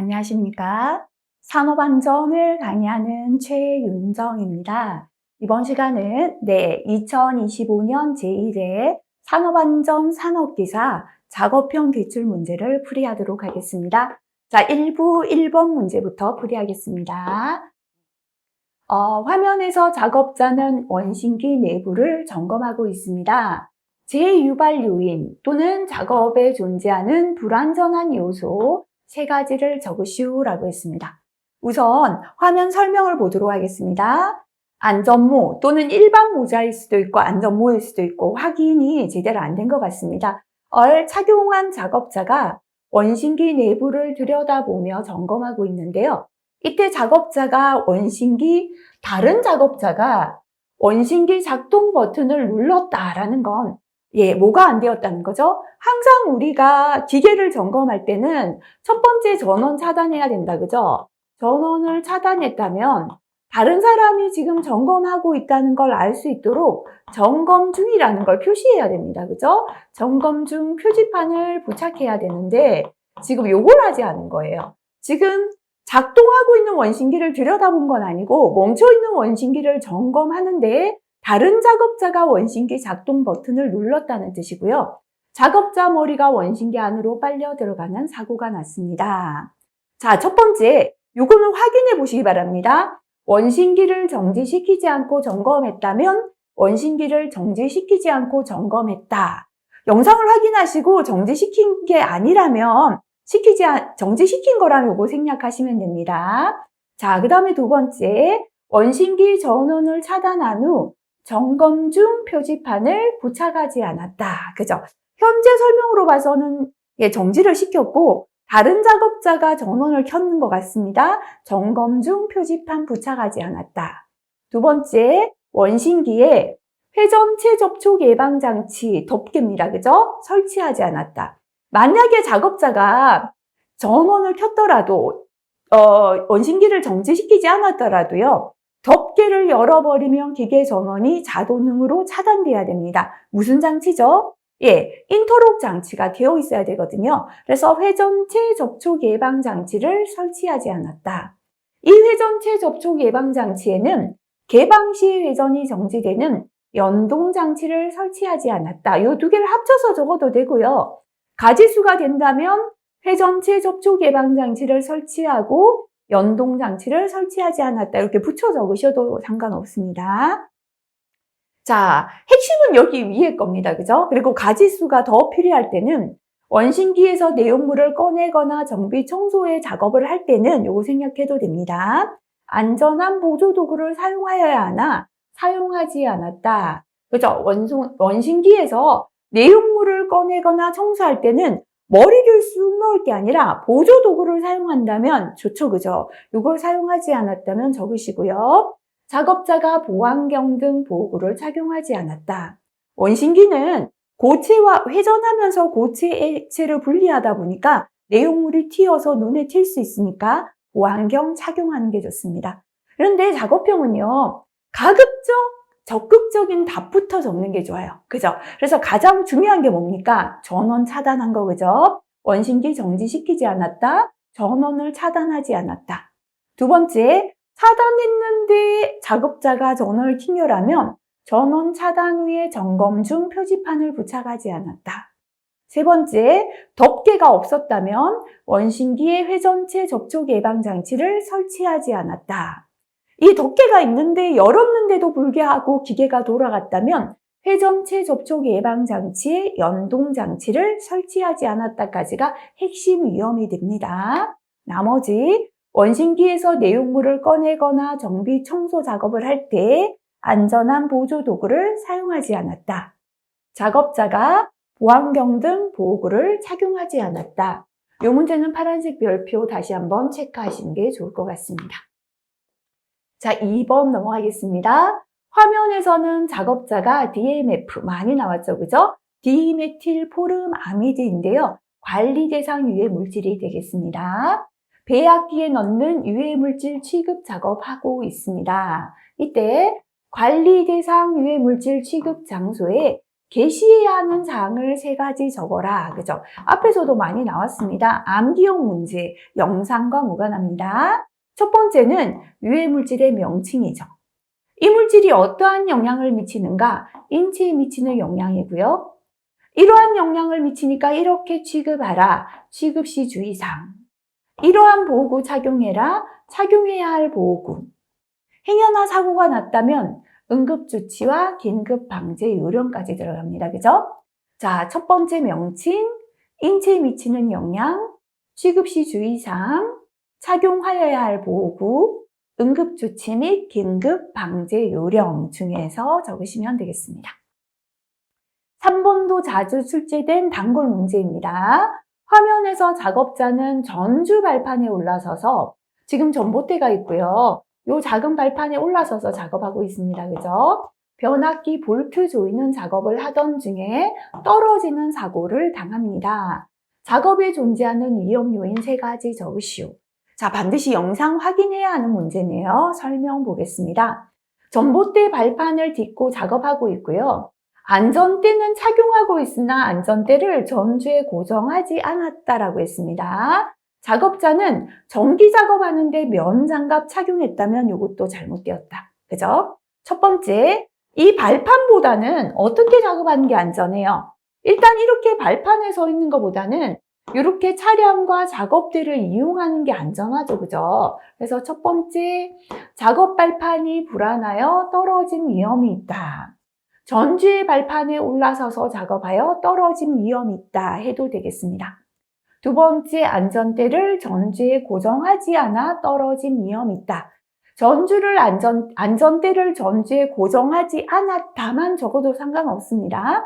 안녕하십니까? 산업안전을 강의하는 최윤정입니다. 이번 시간은 2025년 제1회 산업안전 산업기사 작업형 기출문제를 풀이하도록 하겠습니다. 자, 1부 1번 문제부터 풀이하겠습니다. 화면에서 작업자는 원심기 내부를 점검하고 있습니다. 재유발 요인 또는 작업에 존재하는 불안전한 요소 3가지를 적으시오라고 했습니다. 우선 화면 설명을 보도록 하겠습니다. 안전모 또는 일반 모자일 수도 있고 안전모일 수도 있고 확인이 제대로 안 된 것 같습니다. 착용한 작업자가 원심기 내부를 들여다보며 점검하고 있는데요. 이때 다른 작업자가 원심기 작동 버튼을 눌렀다라는 건 뭐가 안 되었다는 거죠? 항상 우리가 기계를 점검할 때는 첫 번째 전원 차단해야 된다, 그죠? 전원을 차단했다면 다른 사람이 지금 점검하고 있다는 걸 알 수 있도록 점검 중이라는 걸 표시해야 됩니다, 그죠? 점검 중 표지판을 부착해야 되는데 지금 요걸 하지 않은 거예요. 지금 작동하고 있는 원심기를 들여다본 건 아니고 멈춰있는 원심기를 점검하는데 다른 작업자가 원심기 작동 버튼을 눌렀다는 뜻이고요. 작업자 머리가 원심기 안으로 빨려 들어가는 사고가 났습니다. 자, 첫 번째, 요거는 확인해 보시기 바랍니다. 원심기를 정지시키지 않고 점검했다면 원심기를 정지시키지 않고 점검했다. 영상을 확인하시고 정지시킨 게 아니라면 정지시킨 거라면 요거 생략하시면 됩니다. 자, 그 다음에 두 번째, 원심기 전원을 차단한 후 점검 중 표지판을 부착하지 않았다. 그죠? 현재 설명으로 봐서는 정지를 시켰고 다른 작업자가 전원을 켰는 것 같습니다. 점검 중 표지판 부착하지 않았다. 두 번째, 원심기에 회전체 접촉 예방 장치 덮개입니다. 그죠? 설치하지 않았다. 만약에 작업자가 전원을 켰더라도 원심기를 정지시키지 않았더라도요. 덮개를 열어버리면 기계 전원이 자동으로 차단돼야 됩니다. 무슨 장치죠? 인터록 장치가 되어 있어야 되거든요. 그래서 회전체 접촉 예방 장치를 설치하지 않았다. 이 회전체 접촉 예방 장치에는 개방 시 회전이 정지되는 연동 장치를 설치하지 않았다. 이 두 개를 합쳐서 적어도 되고요. 가지수가 된다면 회전체 접촉 예방 장치를 설치하고 연동 장치를 설치하지 않았다. 이렇게 붙여 적으셔도 상관없습니다. 자, 핵심은 여기 위에 겁니다. 그죠? 그리고 가지수가 더 필요할 때는 원심기에서 내용물을 꺼내거나 정비 청소의 작업을 할 때는 요거 생략해도 됩니다. 안전한 보조 도구를 사용하여야 하나 사용하지 않았다. 그죠? 원심기에서 내용물을 꺼내거나 청소할 때는 머리를 쑥 넣을 게 아니라 보조 도구를 사용한다면 좋죠, 그죠? 이걸 사용하지 않았다면 적으시고요. 작업자가 보안경 등 보호구를 착용하지 않았다. 원심기는 고체와 회전하면서 고체 액체를 분리하다 보니까 내용물이 튀어서 눈에 띌 수 있으니까 보안경 착용하는 게 좋습니다. 그런데 작업형은요, 가급적 적극적인 답부터 적는 게 좋아요. 그죠? 그래서 가장 중요한 게 뭡니까? 전원 차단한 거, 그죠? 원심기 정지시키지 않았다. 전원을 차단하지 않았다. 두 번째, 차단했는데 작업자가 전원을 튕겨라면 전원 차단 후에 점검 중 표지판을 부착하지 않았다. 세 번째, 덮개가 없었다면 원심기에 회전체 접촉 예방 장치를 설치하지 않았다. 이 덮개가 있는데 열었는데도 불구하고 기계가 돌아갔다면 회전체 접촉 예방 장치에 연동 장치를 설치하지 않았다까지가 핵심 위험이 됩니다. 나머지 원심기에서 내용물을 꺼내거나 정비 청소 작업을 할 때 안전한 보조 도구를 사용하지 않았다. 작업자가 보안경 등 보호구를 착용하지 않았다. 이 문제는 파란색 별표 다시 한번 체크하시는 게 좋을 것 같습니다. 자, 2번 넘어가겠습니다. 화면에서는 작업자가 DMF 많이 나왔죠, 그죠? 디메틸 포름아미드인데요. 관리 대상 유해 물질이 되겠습니다. 배합기에 넣는 유해 물질 취급 작업하고 있습니다. 이때 관리 대상 유해 물질 취급 장소에 게시해야 하는 사항을 3가지 적어라. 그죠? 앞에서도 많이 나왔습니다. 암기용 문제, 영상과 무관합니다. 첫 번째는 유해물질의 명칭이죠. 이 물질이 어떠한 영향을 미치는가? 인체에 미치는 영향이고요. 이러한 영향을 미치니까 이렇게 취급하라. 취급 시 주의사항. 이러한 보호구 착용해라. 착용해야 할 보호구. 행여나 사고가 났다면 응급조치와 긴급방제 요령까지 들어갑니다. 그죠? 자, 첫 번째 명칭, 인체에 미치는 영향, 취급 시 주의사항, 착용하여야 할 보호구, 응급조치 및 긴급방제 요령 중에서 적으시면 되겠습니다. 3번도 자주 출제된 단골 문제입니다. 화면에서 작업자는 전주 발판에 올라서서 지금 전봇대가 있고요. 요 작은 발판에 올라서서 작업하고 있습니다. 그죠? 변압기 볼트 조이는 작업을 하던 중에 떨어지는 사고를 당합니다. 작업에 존재하는 위험 요인 3가지 적으시오. 자, 반드시 영상 확인해야 하는 문제네요. 설명 보겠습니다. 전봇대 발판을 딛고 작업하고 있고요. 안전대는 착용하고 있으나 안전대를 전주에 고정하지 않았다라고 했습니다. 작업자는 전기 작업하는데 면장갑 착용했다면 이것도 잘못되었다. 그죠? 첫 번째, 이 발판보다는 어떻게 작업하는 게 안전해요? 일단 이렇게 발판에 서 있는 것보다는 이렇게 차량과 작업대를 이용하는 게 안전하죠. 그죠? 그래서 첫 번째, 작업 발판이 불안하여 떨어진 위험이 있다. 전주의 발판에 올라서서 작업하여 떨어진 위험이 있다 해도 되겠습니다. 두 번째, 안전대를 전주에 고정하지 않아 떨어진 위험이 있다. 안전대를 전주에 고정하지 않았다만 적어도 상관없습니다.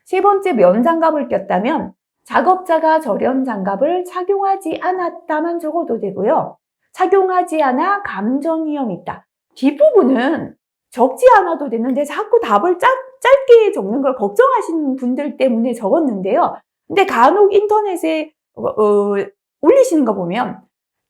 세 번째, 면장갑을 꼈다면 작업자가 절연장갑을 착용하지 않았다만 적어도 되고요. 착용하지 않아 감전 위험이 있다. 뒷부분은 적지 않아도 되는데 자꾸 답을 짧게 적는 걸 걱정하시는 분들 때문에 적었는데요. 근데 간혹 인터넷에 올리시는 거 보면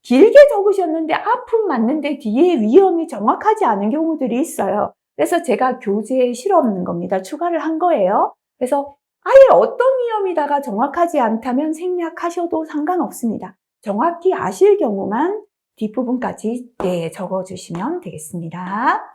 길게 적으셨는데 앞은 맞는데 뒤에 위험이 정확하지 않은 경우들이 있어요. 그래서 제가 교재에 실어놓는 겁니다. 추가를 한 거예요. 그래서 아예 어떤 위험이다가 정확하지 않다면 생략하셔도 상관없습니다. 정확히 아실 경우만 뒷부분까지 적어주시면 되겠습니다.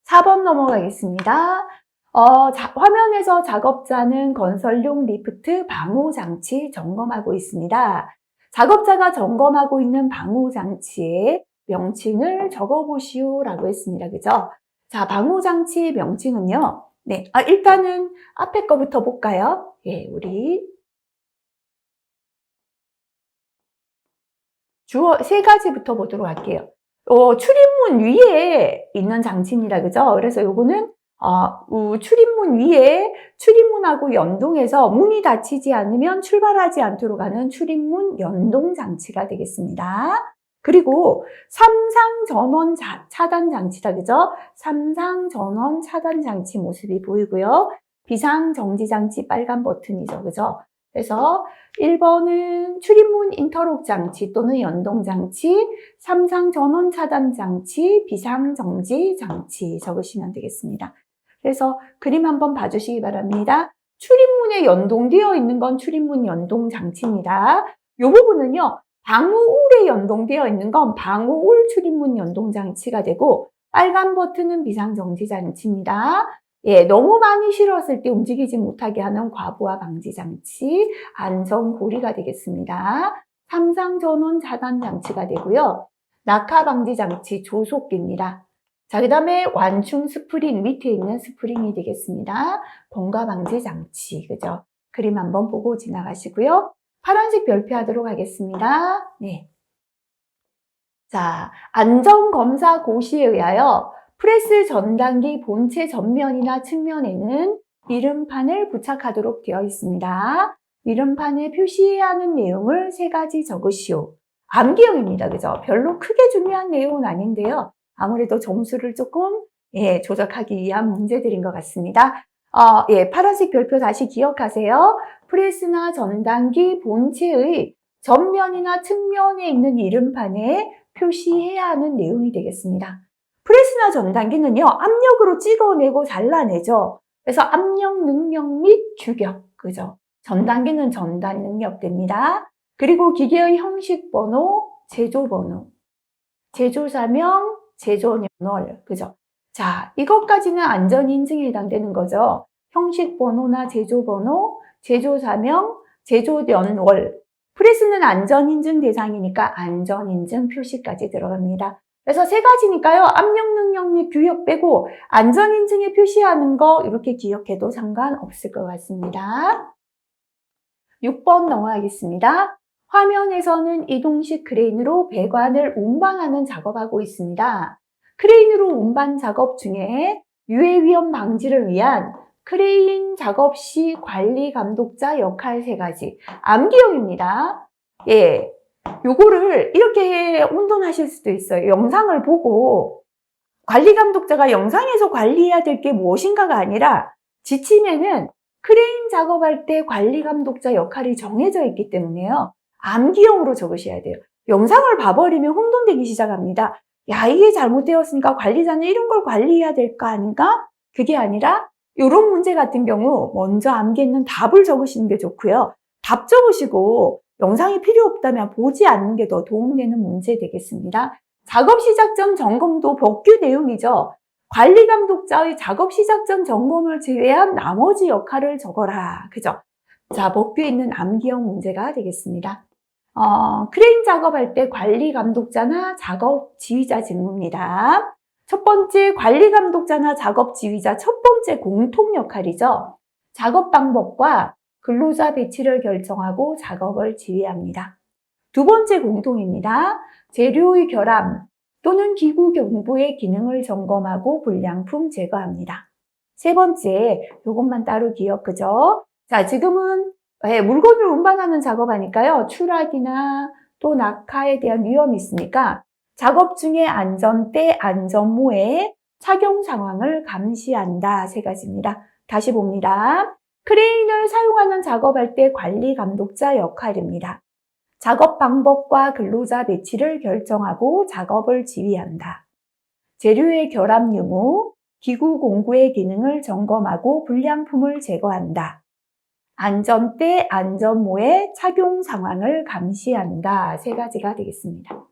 4번 넘어가겠습니다. 화면에서 작업자는 건설용 리프트 방호장치 점검하고 있습니다. 작업자가 점검하고 있는 방호장치의 명칭을 적어보시오 라고 했습니다. 그죠? 자, 방호장치의 명칭은요. 네, 일단은 앞에 거부터 볼까요? 예, 우리 주어 3가지부터 보도록 할게요. 출입문 위에 있는 장치입니다. 그죠? 그래서 요거는 출입문 위에 출입문하고 연동해서 문이 닫히지 않으면 출발하지 않도록 하는 출입문 연동 장치가 되겠습니다. 그리고 삼상 전원 차단 장치다. 그죠? 삼상 전원 차단 장치 모습이 보이고요. 비상 정지 장치 빨간 버튼이죠. 그죠? 그래서 1번은 출입문 인터록 장치 또는 연동 장치, 삼상 전원 차단 장치, 비상 정지 장치 적으시면 되겠습니다. 그래서 그림 한번 봐주시기 바랍니다. 출입문에 연동되어 있는 건 출입문 연동 장치입니다. 이 부분은요, 방호울에 연동되어 있는 건 방호울 출입문 연동 장치가 되고, 빨간 버튼은 비상 정지 장치입니다. 예, 너무 많이 실었을 때 움직이지 못하게 하는 과부하 방지 장치, 안전고리가 되겠습니다. 삼상 전원 차단 장치가 되고요. 낙하 방지 장치 조속기입니다. 자, 그 다음에 완충 스프링, 밑에 있는 스프링이 되겠습니다. 공가 방지 장치, 그죠? 그림 한번 보고 지나가시고요. 파란색 별표 하도록 하겠습니다. 네. 자, 안전검사 고시에 의하여 프레스 전단기 본체 전면이나 측면에는 이름판을 부착하도록 되어 있습니다. 이름판에 표시해야 하는 내용을 3가지 적으시오. 암기형입니다. 그죠? 별로 크게 중요한 내용은 아닌데요. 아무래도 점수를 조금 조작하기 위한 문제들인 것 같습니다. 파란색 별표 다시 기억하세요. 프레스나 전단기 본체의 전면이나 측면에 있는 이름판에 표시해야 하는 내용이 되겠습니다. 프레스나 전단기는요, 압력으로 찍어내고 잘라내죠. 그래서 압력 능력 및 규격, 그죠? 전 단계는 전단 능력됩니다. 그리고 기계의 형식 번호, 제조 번호, 제조사명, 제조년월, 그죠? 자, 이것까지는 안전 인증에 해당되는 거죠. 형식 번호나 제조 번호, 제조사명, 제조년월. 프레스는 안전 인증 대상이니까 안전 인증 표시까지 들어갑니다. 그래서 세 가지니까요. 압력 능력 및 규격 빼고 안전 인증에 표시하는 거 이렇게 기억해도 상관없을 것 같습니다. 6번 넘어가겠습니다. 화면에서는 이동식 크레인으로 배관을 운반하는 작업하고 있습니다. 크레인으로 운반 작업 중에 유해 위험 방지를 위한 크레인 작업 시 관리 감독자 역할 3가지. 암기형입니다. 예. 요거를 이렇게 혼돈하실 수도 있어요. 영상을 보고 관리 감독자가 영상에서 관리해야 될 게 무엇인가가 아니라 지침에는 크레인 작업할 때 관리 감독자 역할이 정해져 있기 때문에요. 암기형으로 적으셔야 돼요. 영상을 봐버리면 혼돈되기 시작합니다. 야, 이게 잘못되었으니까 관리자는 이런 걸 관리해야 될 거 아닌가? 그게 아니라 이런 문제 같은 경우 먼저 암기했는 답을 적으시는 게 좋고요. 답 적으시고 영상이 필요 없다면 보지 않는 게 더 도움되는 문제 되겠습니다. 작업 시작 전 점검도 법규 내용이죠. 관리 감독자의 작업 시작 전 점검을 제외한 나머지 역할을 적어라. 그죠? 자, 법규에 있는 암기형 문제가 되겠습니다. 크레인 작업할 때 관리 감독자나 작업 지휘자 직무입니다. 첫 번째, 관리 감독자나 작업 지휘자 첫 번째 공통 역할이죠. 작업 방법과 근로자 배치를 결정하고 작업을 지휘합니다. 두 번째 공통입니다. 재료의 결함 또는 기구 경부의 기능을 점검하고 불량품 제거합니다. 세 번째, 이것만 따로 기억, 그죠? 자, 지금은 물건을 운반하는 작업하니까요. 추락이나 또 낙하에 대한 위험이 있으니까 작업 중에 안전대, 안전모에 착용 상황을 감시한다. 3가지입니다. 다시 봅니다. 크레인을 사용하는 작업할 때 관리 감독자 역할입니다. 작업 방법과 근로자 배치를 결정하고 작업을 지휘한다. 재료의 결함 유무, 기구 공구의 기능을 점검하고 불량품을 제거한다. 안전대, 안전모의 착용 상황을 감시한다. 3가지가 되겠습니다.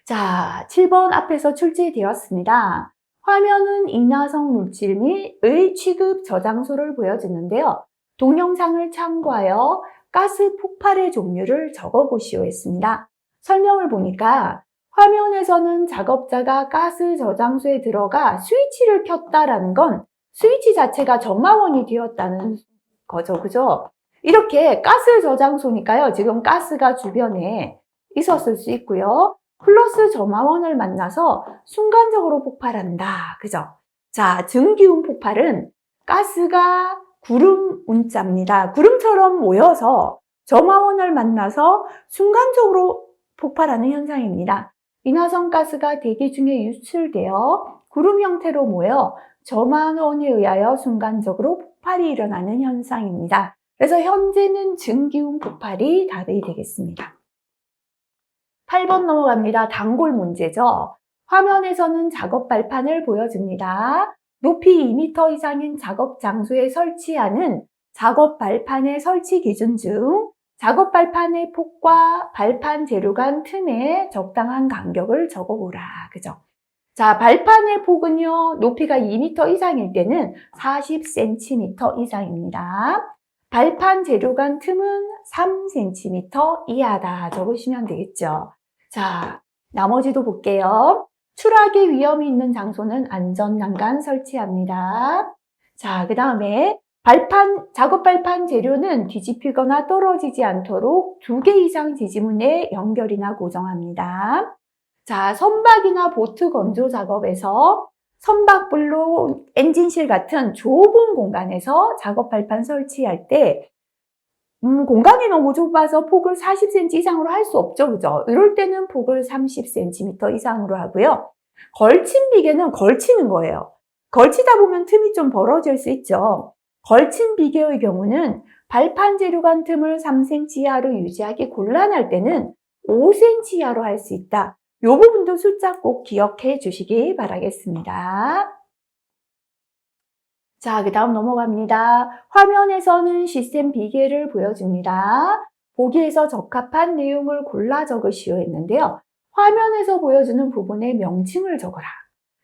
자, 7번 앞에서 출제되었습니다. 화면은 인화성 물질 및의 취급 저장소를 보여주는데요. 동영상을 참고하여 가스 폭발의 종류를 적어보시오 했습니다. 설명을 보니까 화면에서는 작업자가 가스 저장소에 들어가 스위치를 켰다라는 건 스위치 자체가 점화원이 되었다는 거죠. 그죠? 이렇게 가스 저장소니까요. 지금 가스가 주변에 있었을 수 있고요. 플러스 점화원을 만나서 순간적으로 폭발한다. 그죠? 자, 증기운 폭발은 가스가 구름 운자입니다. 구름처럼 모여서 점화원을 만나서 순간적으로 폭발하는 현상입니다. 인화성 가스가 대기 중에 유출되어 구름 형태로 모여 점화원에 의하여 순간적으로 폭발이 일어나는 현상입니다. 그래서 현재는 증기운 폭발이 답이 되겠습니다. 8번 넘어갑니다. 단골 문제죠. 화면에서는 작업 발판을 보여줍니다. 높이 2m 이상인 작업 장소에 설치하는 작업 발판의 설치 기준 중 작업 발판의 폭과 발판 재료 간 틈에 적당한 간격을 적어보라. 그죠? 자, 발판의 폭은요, 높이가 2m 이상일 때는 40cm 이상입니다. 발판 재료 간 틈은 3cm 이하다. 적으시면 되겠죠. 자, 나머지도 볼게요. 추락의 위험이 있는 장소는 안전난간 설치합니다. 자, 그 다음에 작업 발판 재료는 뒤집히거나 떨어지지 않도록 2개 이상 지지문에 연결이나 고정합니다. 자, 선박이나 보트 건조 작업에서 선박블록 엔진실 같은 좁은 공간에서 작업 발판 설치할 때 공간이 너무 좁아서 폭을 40cm 이상으로 할 수 없죠. 그죠? 이럴 때는 폭을 30cm 이상으로 하고요. 걸친 비계는 걸치는 거예요. 걸치다 보면 틈이 좀 벌어질 수 있죠. 걸친 비계의 경우는 발판 재료 간 틈을 3cm 이하로 유지하기 곤란할 때는 5cm 이하로 할 수 있다. 이 부분도 숫자 꼭 기억해 주시기 바라겠습니다. 자, 그 다음 넘어갑니다. 화면에서는 시스템 비계를 보여줍니다. 보기에서 적합한 내용을 골라 적으시오 했는데요. 화면에서 보여주는 부분에 명칭을 적어라.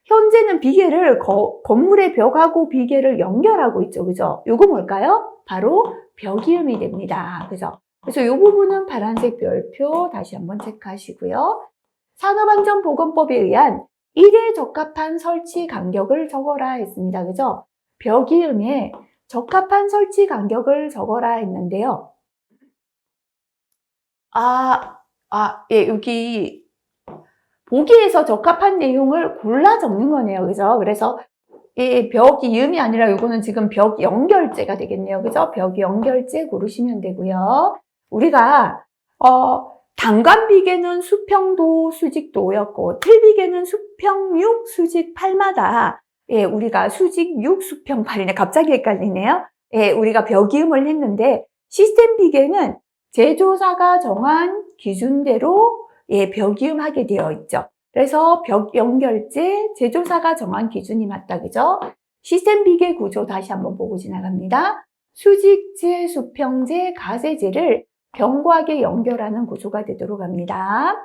현재는 비계를 건물의 벽하고 비계를 연결하고 있죠. 그죠? 요거 뭘까요? 바로 벽이음이 됩니다. 그죠? 그래서 이 부분은 파란색 별표 다시 한번 체크하시고요. 산업안전보건법에 의한 1에 적합한 설치 간격을 적어라 했습니다. 그죠? 벽이음에 적합한 설치 간격을 적어라 했는데요. 예, 여기 보기에서 적합한 내용을 골라 적는 거네요. 그죠? 그래서 이 벽이음이 아니라 요거는 지금 벽 연결제가 되겠네요. 그죠? 벽 연결제 고르시면 되고요. 우리가 단관비계는 수평도 수직도였고 틀비계는 수평 6 수직 8마다 예, 우리가 수직 6 수평 8이네. 갑자기 헷갈리네요. 예, 우리가 벽이음을 했는데 시스템 비계는 제조사가 정한 기준대로 예, 벽이음하게 되어 있죠. 그래서 벽 연결제 제조사가 정한 기준이 맞다. 그죠? 시스템 비계 구조 다시 한번 보고 지나갑니다. 수직제, 수평제, 가세제를 견고하게 연결하는 구조가 되도록 합니다.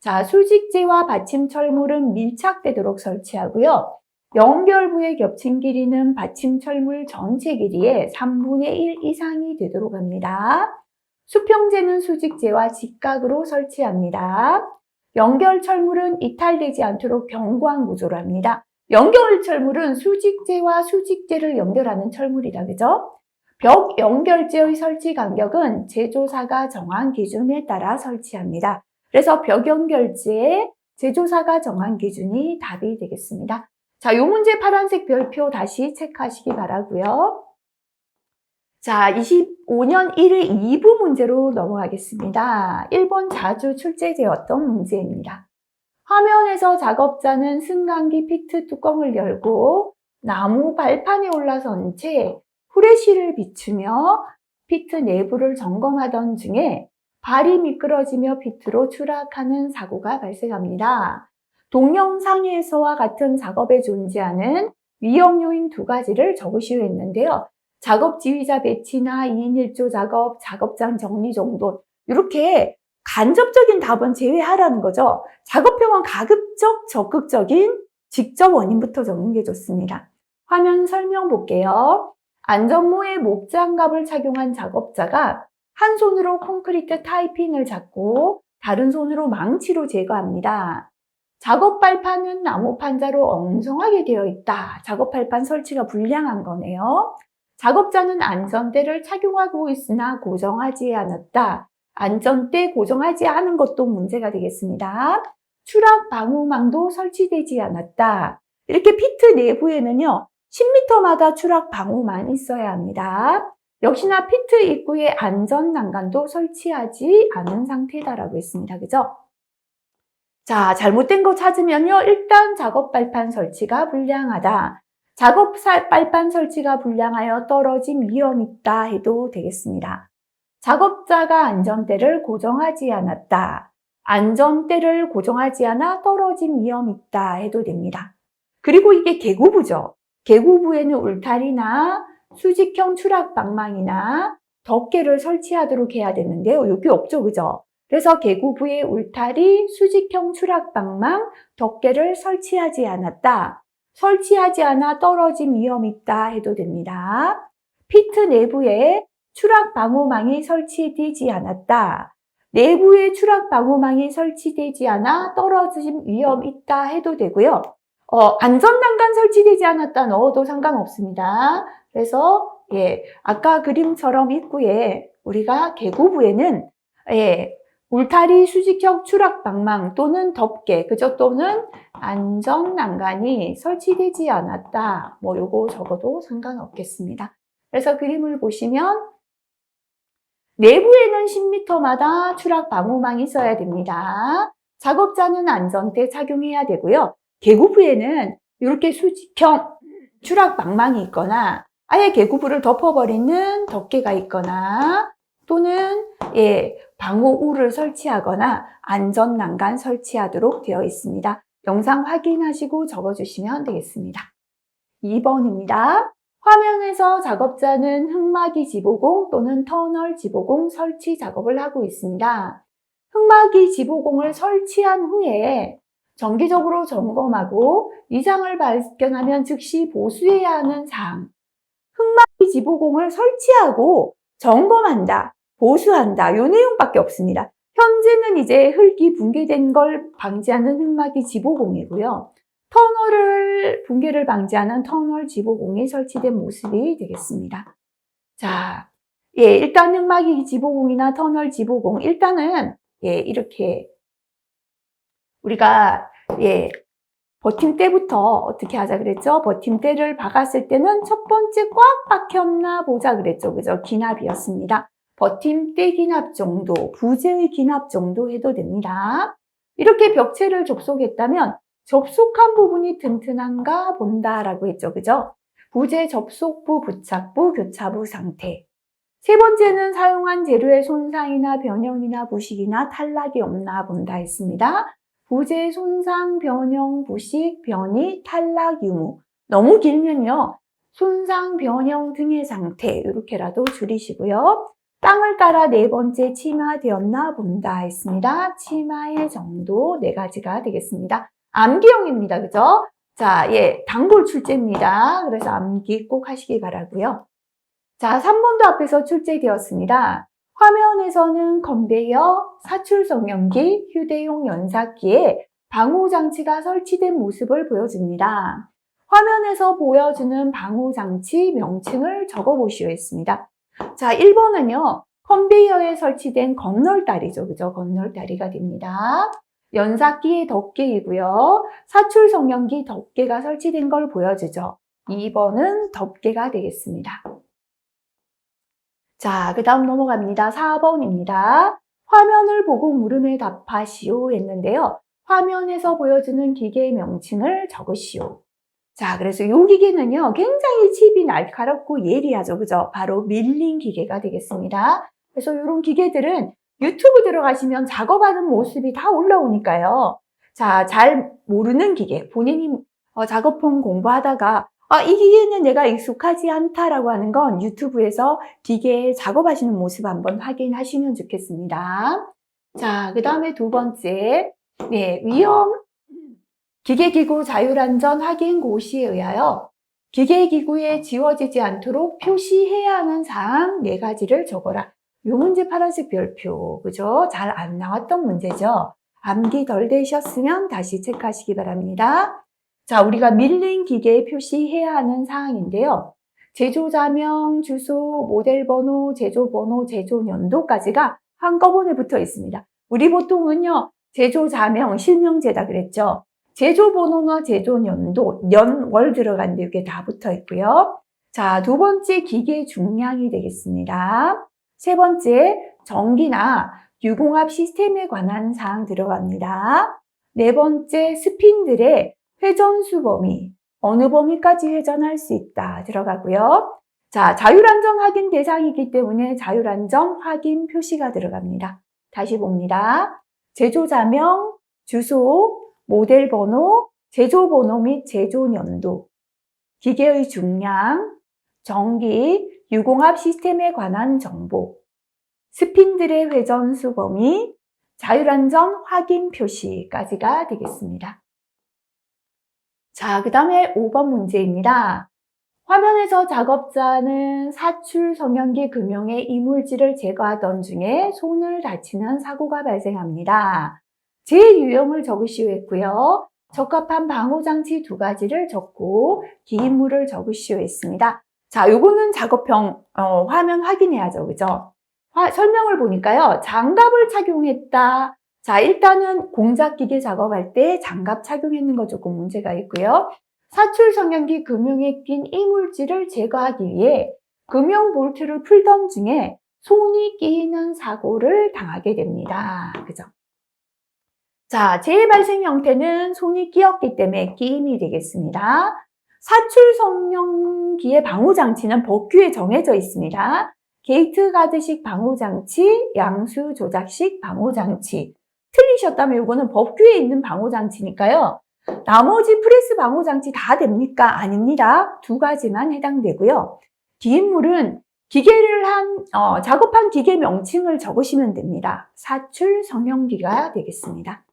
자, 수직제와 받침 철물은 밀착되도록 설치하고요. 연결부에 겹친 길이는 받침 철물 전체 길이의 3분의 1 이상이 되도록 합니다. 수평제는 수직제와 직각으로 설치합니다. 연결 철물은 이탈되지 않도록 견고한 구조로 합니다. 연결 철물은 수직제와 수직제를 연결하는 철물이다. 그죠? 벽 연결제의 설치 간격은 제조사가 정한 기준에 따라 설치합니다. 그래서 벽 연결제에 제조사가 정한 기준이 답이 되겠습니다. 자, 요 문제 파란색 별표 다시 체크하시기 바라고요. 자, 25년 1회 2부 문제로 넘어가겠습니다. 1번 자주 출제되었던 문제입니다. 화면에서 작업자는 승강기 피트 뚜껑을 열고 나무 발판에 올라선 채 후레쉬를 비추며 피트 내부를 점검하던 중에 발이 미끄러지며 피트로 추락하는 사고가 발생합니다. 동영상에서와 같은 작업에 존재하는 위험 요인 2가지를 적으시오 했는데요. 작업 지휘자 배치나 2인 1조 작업, 작업장 정리 정돈 이렇게 간접적인 답은 제외하라는 거죠. 작업형은 가급적 적극적인 직접 원인부터 적는 게 좋습니다. 화면 설명 볼게요. 안전모에 목장갑을 착용한 작업자가 한 손으로 콘크리트 타이핑을 잡고 다른 손으로 망치로 제거합니다. 작업 발판은 나무 판자로 엉성하게 되어 있다. 작업 발판 설치가 불량한 거네요. 작업자는 안전대를 착용하고 있으나 고정하지 않았다. 안전대 고정하지 않은 것도 문제가 되겠습니다. 추락 방호망도 설치되지 않았다. 이렇게 피트 내부에는요, 10m마다 추락 방호망이 있어야 합니다. 역시나 피트 입구에 안전 난간도 설치하지 않은 상태다라고 했습니다. 그죠? 자, 잘못된 거 찾으면요, 일단 작업 발판 설치가 불량하다. 작업 발판 설치가 불량하여 떨어짐 위험 있다 해도 되겠습니다. 작업자가 안전대를 고정하지 않았다. 안전대를 고정하지 않아 떨어짐 위험 있다 해도 됩니다. 그리고 이게 개구부죠. 개구부에는 울타리나 수직형 추락 방망이나 덮개를 설치하도록 해야 되는데요. 여기 없죠, 그죠? 그래서 개구부에 울타리, 수직형 추락 방망, 덮개를 설치하지 않았다. 설치하지 않아 떨어짐 위험 있다 해도 됩니다. 피트 내부에 추락 방호망이 설치되지 않았다. 내부에 추락 방호망이 설치되지 않아 떨어짐 위험 있다 해도 되고요. 안전난간 설치되지 않았다 넣어도 상관없습니다. 그래서 예, 아까 그림처럼 입구에 우리가 개구부에는 예, 울타리 수직형 추락 방망 또는 덮개, 그죠? 또는 안전난간이 설치되지 않았다. 뭐 요거 적어도 상관없겠습니다. 그래서 그림을 보시면 내부에는 10m마다 추락 방호망이 있어야 됩니다. 작업자는 안전대 착용해야 되고요. 개구부에는 이렇게 수직형 추락 방망이 있거나 아예 개구부를 덮어버리는 덮개가 있거나 또는 예, 방호우를 설치하거나 안전난간 설치하도록 되어 있습니다. 영상 확인하시고 적어주시면 되겠습니다. 2번입니다. 화면에서 작업자는 흑마기 지보공 또는 터널 지보공 설치 작업을 하고 있습니다. 흑마기 지보공을 설치한 후에 정기적으로 점검하고 이상을 발견하면 즉시 보수해야 하는 사항. 흑마기 지보공을 설치하고 점검한다, 보수한다, 요 내용밖에 없습니다. 현재는 이제 흙이 붕괴된 걸 방지하는 흑마기 지보공이고요. 터널을 붕괴를 방지하는 터널 지보공이 설치된 모습이 되겠습니다. 자, 일단 흑마기 지보공이나 터널 지보공, 일단은 이렇게 우리가 버팀대부터 어떻게 하자 그랬죠? 버팀대를 박았을 때는 첫 번째 꽉 박혔나 보자 그랬죠. 그죠? 기납이었습니다. 버팀대 기납 정도, 부재의 기납 정도 해도 됩니다. 이렇게 벽체를 접속했다면 접속한 부분이 튼튼한가 본다라고 했죠. 그죠? 부재 접속부, 부착부, 교차부 상태. 세 번째는 사용한 재료의 손상이나 변형이나 부식이나 탈락이 없나 본다 했습니다. 부재, 손상, 변형, 부식, 변이, 탈락, 유무. 너무 길면요. 손상, 변형 등의 상태 이렇게라도 줄이시고요. 땅을 따라 네 번째 침하되었나 본다 했습니다. 침하의 정도 네 가지가 되겠습니다. 암기형입니다. 그죠? 자, 단골 출제입니다. 그래서 암기 꼭 하시기 바라고요. 자, 3번도 앞에서 출제되었습니다. 화면에서는 컨베이어, 사출성형기, 휴대용 연삭기에 방호장치가 설치된 모습을 보여줍니다. 화면에서 보여주는 방호장치 명칭을 적어보시오 했습니다. 자, 1번은요. 컨베이어에 설치된 건널다리죠. 그죠? 건널다리가 됩니다. 연삭기의 덮개이고요. 사출성형기 덮개가 설치된 걸 보여주죠. 2번은 덮개가 되겠습니다. 자, 그 다음 넘어갑니다. 4번입니다. 화면을 보고 물음에 답하시오 했는데요. 화면에서 보여주는 기계의 명칭을 적으시오. 자, 그래서 이 기계는요, 굉장히 칩이 날카롭고 예리하죠. 그죠? 바로 밀링 기계가 되겠습니다. 그래서 이런 기계들은 유튜브 들어가시면 작업하는 모습이 다 올라오니까요. 자, 잘 모르는 기계, 본인이 작업품 공부하다가 이 기계는 내가 익숙하지 않다라고 하는 건 유튜브에서 기계 작업하시는 모습 한번 확인하시면 좋겠습니다. 자, 그 다음에 두 번째, 위험, 기계기구 자율안전 확인 고시에 의하여 기계기구에 지워지지 않도록 표시해야 하는 사항 네 가지를 적어라. 이 문제 파란색 별표, 그죠? 잘 안 나왔던 문제죠? 암기 덜 되셨으면 다시 체크하시기 바랍니다. 자, 우리가 밀링 기계에 표시해야 하는 사항인데요. 제조자명, 주소, 모델 번호, 제조 번호, 제조 연도까지가 한꺼번에 붙어 있습니다. 우리 보통은요, 제조자명, 실명제다 그랬죠. 제조 번호나 제조 연도, 년, 월 들어간데 이게 다 붙어 있고요. 자, 두 번째 기계 중량이 되겠습니다. 세 번째, 전기나 유공합 시스템에 관한 사항 들어갑니다. 네 번째, 스핀들의 회전수 범위, 어느 범위까지 회전할 수 있다 들어가고요. 자, 자율안전 확인 대상이기 때문에 자율안전 확인 표시가 들어갑니다. 다시 봅니다. 제조자명, 주소, 모델 번호, 제조 번호 및 제조 연도, 기계의 중량, 전기, 유공합 시스템에 관한 정보, 스핀들의 회전수 범위, 자율안전 확인 표시까지가 되겠습니다. 자, 그 다음에 5번 문제입니다. 화면에서 작업자는 사출 성형기 금형의 이물질을 제거하던 중에 손을 다치는 사고가 발생합니다. 제 유형을 적으시오 했고요. 적합한 방호장치 두 가지를 적고 기인물을 적으시오 했습니다. 자, 요거는 작업형 화면 확인해야죠. 그죠? 설명을 보니까요. 장갑을 착용했다. 자, 일단은 공작기계 작업할 때 장갑 착용했는 거 조금 문제가 있고요. 사출 성형기 금형에 낀 이물질을 제거하기 위해 금형 볼트를 풀던 중에 손이 끼이는 사고를 당하게 됩니다. 그죠? 자, 재발생 형태는 손이 끼었기 때문에 끼임이 되겠습니다. 사출 성형기의 방호장치는 법규에 정해져 있습니다. 게이트 가드식 방호장치, 양수 조작식 방호장치. 틀리셨다면 이거는 법규에 있는 방호장치니까요. 나머지 프레스 방호 장치 다 됩니까? 아닙니다. 두 가지만 해당되고요. 기입물은 작업한 기계 명칭을 적으시면 됩니다. 사출 성형기가 되겠습니다.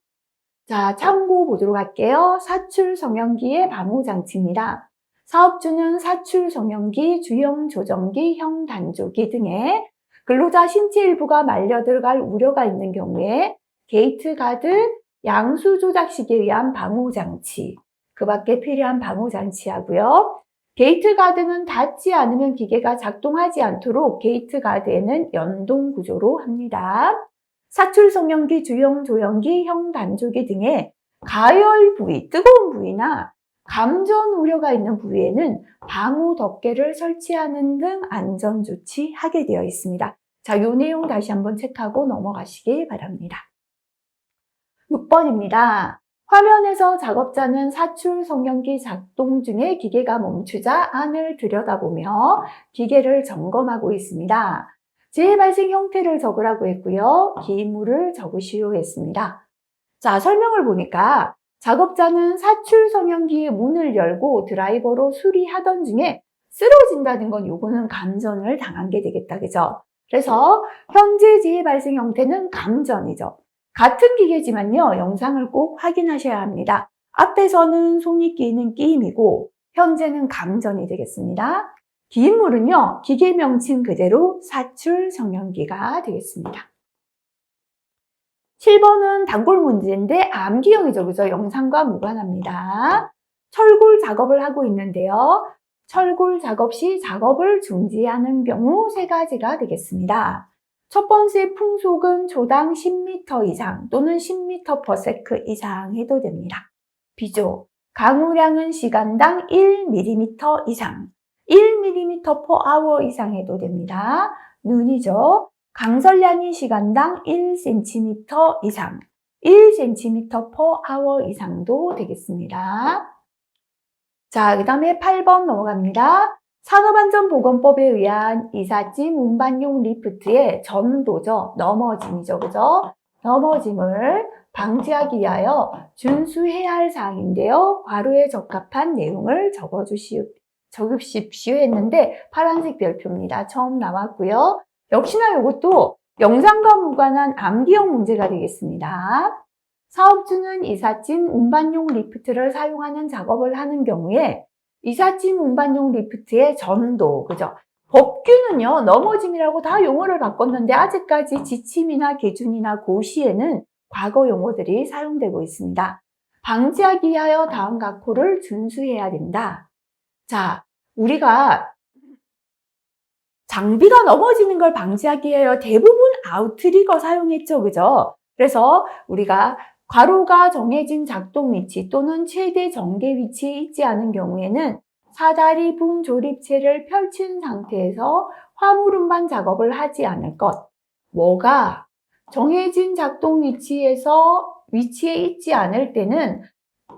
자, 참고 보도록 할게요. 사출 성형기의 방호 장치입니다. 사업주는 사출 성형기, 주형 조정기, 형 단조기 등의 근로자 신체 일부가 말려 들어갈 우려가 있는 경우에 게이트 가드, 양수 조작식에 의한 방호 장치, 그 밖에 필요한 방호 장치하고요. 게이트 가드는 닿지 않으면 기계가 작동하지 않도록 게이트 가드에는 연동 구조로 합니다. 사출 성형기, 주형 조형기, 형 단조기 등의 가열 부위, 뜨거운 부위나 감전 우려가 있는 부위에는 방호 덮개를 설치하는 등 안전 조치하게 되어 있습니다. 자, 이 내용 다시 한번 체크하고 넘어가시기 바랍니다. 6번입니다. 화면에서 작업자는 사출 성형기 작동 중에 기계가 멈추자 안을 들여다보며 기계를 점검하고 있습니다. 재발생 형태를 적으라고 했고요. 기입물을 적으시오 했습니다. 자, 설명을 보니까 작업자는 사출 성형기의 문을 열고 드라이버로 수리하던 중에 쓰러진다는 건 요거는 감전을 당한 게 되겠다. 그죠? 그래서 현재 재발생 형태는 감전이죠. 같은 기계지만요. 영상을 꼭 확인하셔야 합니다. 앞에서는 손이 끼이는 끼임이고 현재는 감전이 되겠습니다. 기입물은요. 기계 명칭 그대로 사출 성형기가 되겠습니다. 7번은 단골 문제인데 암기형이죠. 그죠? 영상과 무관합니다. 철골 작업을 하고 있는데요. 철골 작업 시 작업을 중지하는 경우 세 가지가 되겠습니다. 첫 번째 풍속은 초당 10m 이상 또는 10m/s 이상 해도 됩니다. 비조, 강우량은 시간당 1mm 이상, 1mm/h 이상 해도 됩니다. 눈이죠. 강설량이 시간당 1cm 이상, 1cm/h 이상도 되겠습니다. 자, 그 다음에 8번 넘어갑니다. 산업안전보건법에 의한 이삿짐 운반용 리프트의 전도죠. 넘어짐이죠. 그죠? 넘어짐을 방지하기 위하여 준수해야 할 사항인데요. 괄호에 적합한 내용을 적으십시오 했는데 파란색 별표입니다. 처음 나왔고요. 역시나 이것도 영상과 무관한 암기형 문제가 되겠습니다. 사업주는 이삿짐 운반용 리프트를 사용하는 작업을 하는 경우에 이삿짐 운반용 리프트의 전도, 그죠? 법규는요, 넘어짐이라고 다 용어를 바꿨는데 아직까지 지침이나 기준이나 고시에는 과거 용어들이 사용되고 있습니다. 방지하기 위하여 다음 각호를 준수해야 된다. 자, 우리가 장비가 넘어지는 걸 방지하기 위하여 대부분 아웃리거 사용했죠, 그죠? 그래서 우리가 괄호가 정해진 작동 위치 또는 최대 전개 위치에 있지 않은 경우에는 사다리 붐 조립체를 펼친 상태에서 화물 운반 작업을 하지 않을 것. 뭐가 정해진 작동 위치에 있지 않을 때는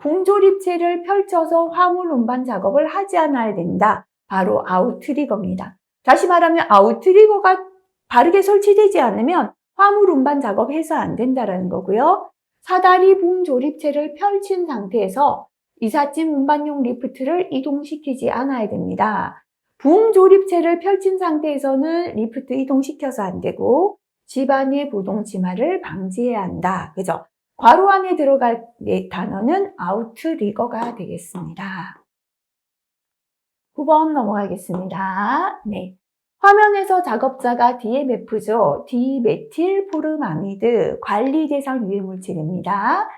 붐 조립체를 펼쳐서 화물 운반 작업을 하지 않아야 된다. 바로 아웃리거입니다. 다시 말하면 아웃리거가 바르게 설치되지 않으면 화물 운반 작업해서 안 된다는 거고요. 사다리 붐 조립체를 펼친 상태에서 이삿짐 운반용 리프트를 이동시키지 않아야 됩니다. 붐 조립체를 펼친 상태에서는 리프트 이동시켜서 안 되고 집안의 부동 치마를 방지해야 한다. 그죠? 괄호 안에 들어갈 단어는 아웃리거가 되겠습니다. 9번 넘어가겠습니다. 네. 화면에서 작업자가 DMF죠. 디메틸포르마미드 관리 대상 유해물질입니다.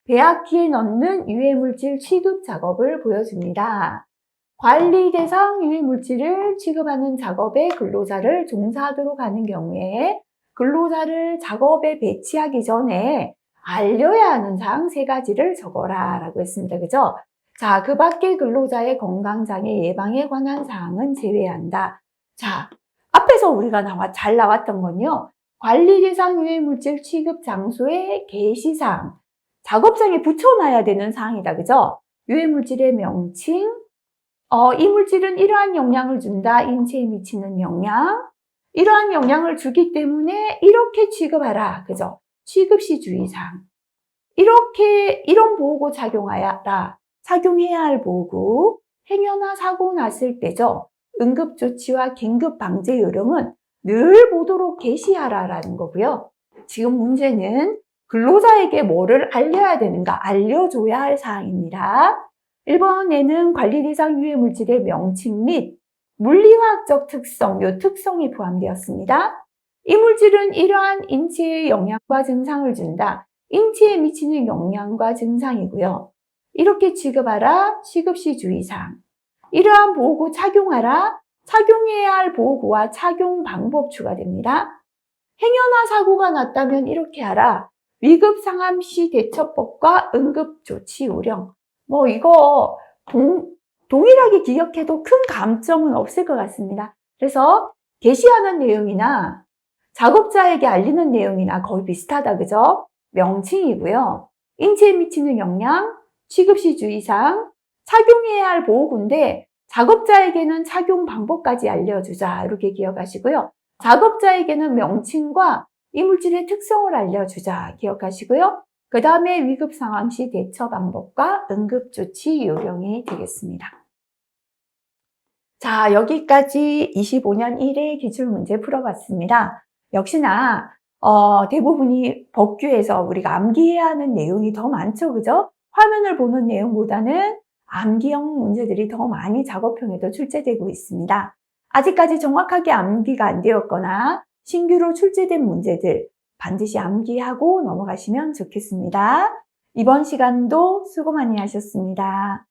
배합기에 넣는 유해물질 취급 작업을 보여줍니다. 관리 대상 유해물질을 취급하는 작업에 근로자를 종사하도록 하는 경우에 근로자를 작업에 배치하기 전에 알려야 하는 사항 3가지를 적어라 라고 했습니다. 그죠? 자, 그 밖에 근로자의 건강장애 예방에 관한 사항은 제외한다. 자, 앞에서 우리가 잘 나왔던 건요. 관리 대상 유해물질 취급 장소의 게시사항. 작업장에 붙여놔야 되는 사항이다. 그죠? 유해물질의 명칭. 이 물질은 이러한 영향을 준다. 인체에 미치는 영향. 이러한 영향을 주기 때문에 이렇게 취급하라. 그죠? 취급시 주의사항. 이런 보호구 착용해야 할 보호구, 행여나 사고 났을 때죠. 응급조치와 긴급방제 요령은 늘 보도록 게시하라라는 거고요. 지금 문제는 근로자에게 뭐를 알려야 되는가, 알려줘야 할 사항입니다. 1번에는 관리 대상 유해 물질의 명칭 및 물리화학적 특성, 요 특성이 포함되었습니다. 이 물질은 이러한 인체에 영향과 증상을 준다. 인체에 미치는 영향과 증상이고요. 이렇게 취급하라, 취급시 주의사항. 이러한 보호구 착용하라, 착용해야 할 보호구와 착용 방법 추가됩니다. 행여나 사고가 났다면 이렇게 하라. 위급상황 시 대처법과 응급조치 요령. 이거 동일하게 기억해도 큰 감점은 없을 것 같습니다. 그래서 게시하는 내용이나 작업자에게 알리는 내용이나 거의 비슷하다, 그죠? 명칭이고요. 인체에 미치는 영향, 취급시 주의사항, 착용해야 할 보호구인데 작업자에게는 착용 방법까지 알려주자, 이렇게 기억하시고요. 작업자에게는 명칭과 이 물질의 특성을 알려주자, 기억하시고요. 그 다음에 위급 상황 시 대처 방법과 응급조치 요령이 되겠습니다. 자, 여기까지 25년 1회 기출문제 풀어봤습니다. 역시나 대부분이 법규에서 우리가 암기해야 하는 내용이 더 많죠, 그죠? 화면을 보는 내용보다는 암기형 문제들이 더 많이 작업형에도 출제되고 있습니다. 아직까지 정확하게 암기가 안 되었거나 신규로 출제된 문제들 반드시 암기하고 넘어가시면 좋겠습니다. 이번 시간도 수고 많이 하셨습니다.